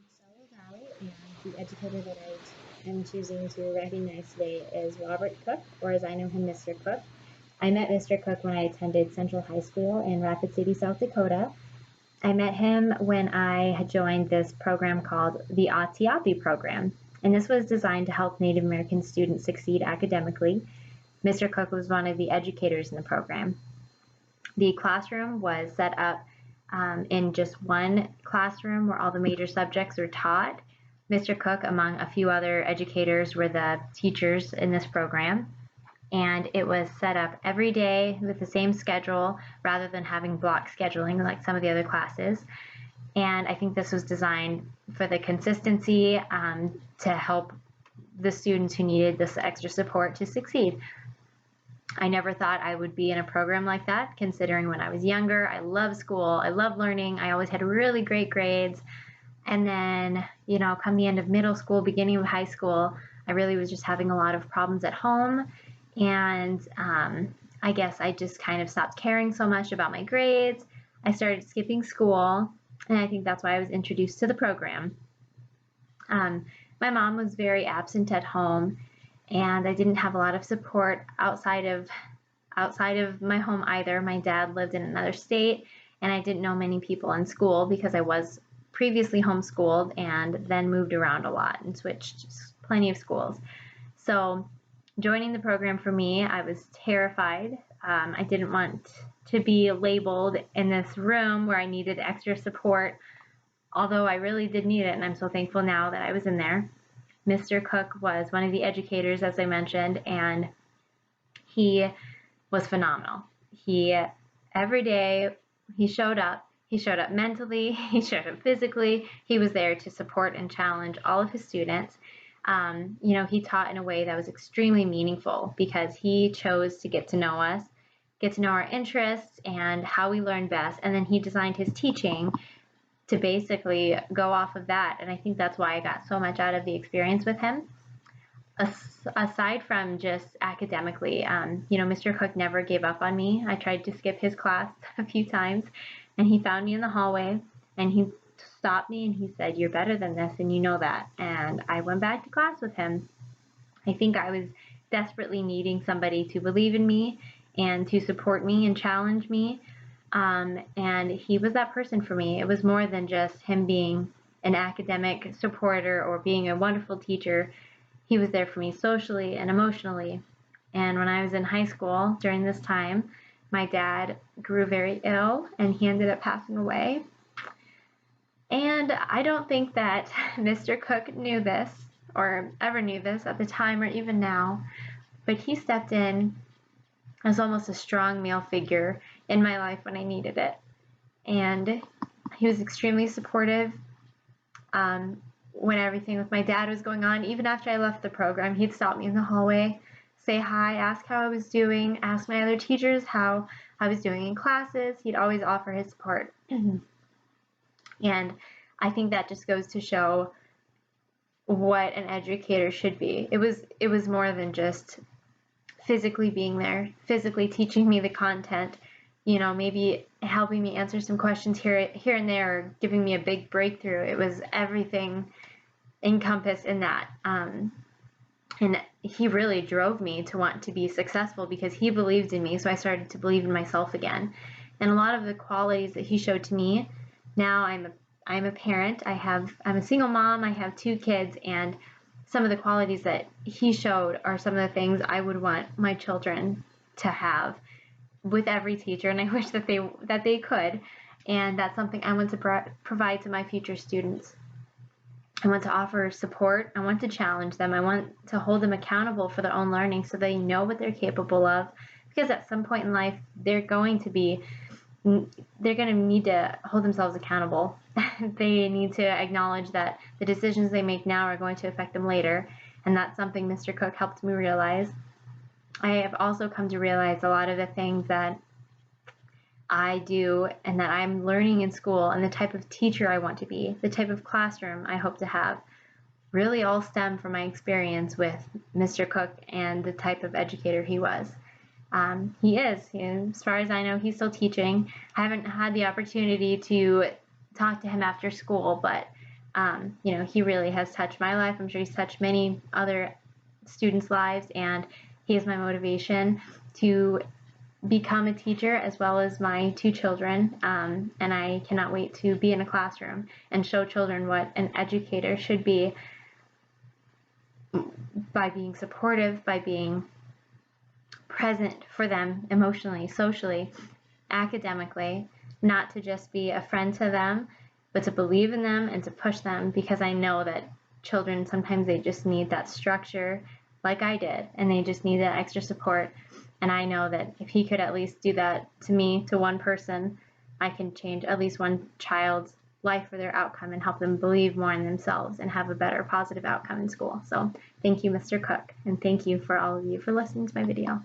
Marcelo Valley, and the educator that I am choosing to recognize today is Robert Cook, or as I know him, Mr. Cook. I met Mr. Cook when I attended Central High School in Rapid City, South Dakota. I met him when I had joined this program called the Atiapi program, and this was designed to help Native American students succeed academically. Mr. Cook was one of the educators in the program. The classroom was set up in just one classroom where all the major subjects were taught. Mr. Cook, among a few other educators, were the teachers in this program. And it was set up every day with the same schedule rather than having block scheduling like some of the other classes. And I think this was designed for the consistency to help the students who needed this extra support to succeed. I never thought I would be in a program like that, considering when I was younger, I loved school, I loved learning, I always had really great grades. And then, come the end of middle school, beginning of high school, I really was just having a lot of problems at home. And I guess I just kind of stopped caring so much about my grades. I started skipping school, and I think that's why I was introduced to the program. My mom was very absent at home, and I didn't have a lot of support outside of my home either. My dad lived in another state, and I didn't know many people in school because I was previously homeschooled and then moved around a lot and switched plenty of schools. So joining the program for me, I was terrified. I didn't want to be labeled in this room where I needed extra support, although I really did need it, and I'm so thankful now that I was in there. Mr. Cook was one of the educators, as I mentioned, and he was phenomenal. He every day he showed up. He showed up mentally. He showed up physically. He was there to support and challenge all of his students. He taught in a way that was extremely meaningful because he chose to get to know us, get to know our interests and how we learn best, and then he designed his teaching to basically go off of that. And I think that's why I got so much out of the experience with him. Aside from just academically, Mr. Cook never gave up on me. I tried to skip his class a few times, and he found me in the hallway, and he stopped me and he said, "You're better than this, and you know that." And I went back to class with him. I think I was desperately needing somebody to believe in me and to support me and challenge me. And he was that person for me. It was more than just him being an academic supporter or being a wonderful teacher. He was there for me socially and emotionally. And when I was in high school during this time, my dad grew very ill and he ended up passing away. And I don't think that Mr. Cook knew this or ever knew this at the time or even now, but he stepped in as almost a strong male figure in my life when I needed it. And he was extremely supportive when everything with my dad was going on. Even after I left the program, he'd stop me in the hallway, say hi, ask how I was doing, ask my other teachers how I was doing in classes. He'd always offer his support. And I think that just goes to show what an educator should be. It was more than just physically being there, physically teaching me the content, maybe helping me answer some questions here and there, or giving me a big breakthrough. It was everything encompassed in that. And he really drove me to want to be successful because he believed in me. So I started to believe in myself again. And a lot of the qualities that he showed to me, now I'm a parent. I'm a single mom. I have 2 kids, and some of the qualities that he showed are some of the things I would want my children to have with every teacher, and I wish that they could. And that's something I want to provide to my future students. I want to offer support. I want to challenge them. I want to hold them accountable for their own learning so they know what they're capable of. Because at some point in life, they're going to need to hold themselves accountable. They need to acknowledge that the decisions they make now are going to affect them later. And that's something Mr. Cook helped me realize. I have also come to realize a lot of the things that I do and that I'm learning in school and the type of teacher I want to be, the type of classroom I hope to have, really all stem from my experience with Mr. Cook and the type of educator he was. As far as I know, he's still teaching. I haven't had the opportunity to talk to him after school, but He really has touched my life. I'm sure he's touched many other students' lives, and he is my motivation to become a teacher as well as my 2 children. And I cannot wait to be in a classroom and show children what an educator should be, by being supportive, by being present for them emotionally, socially, academically, not to just be a friend to them, but to believe in them and to push them, because I know that children sometimes they just need that structure like I did, and they just need that extra support. And I know that if he could at least do that to me, to one person, I can change at least one child's life or their outcome and help them believe more in themselves and have a better positive outcome in school. So thank you, Mr. Cook, and thank you for all of you for listening to my video.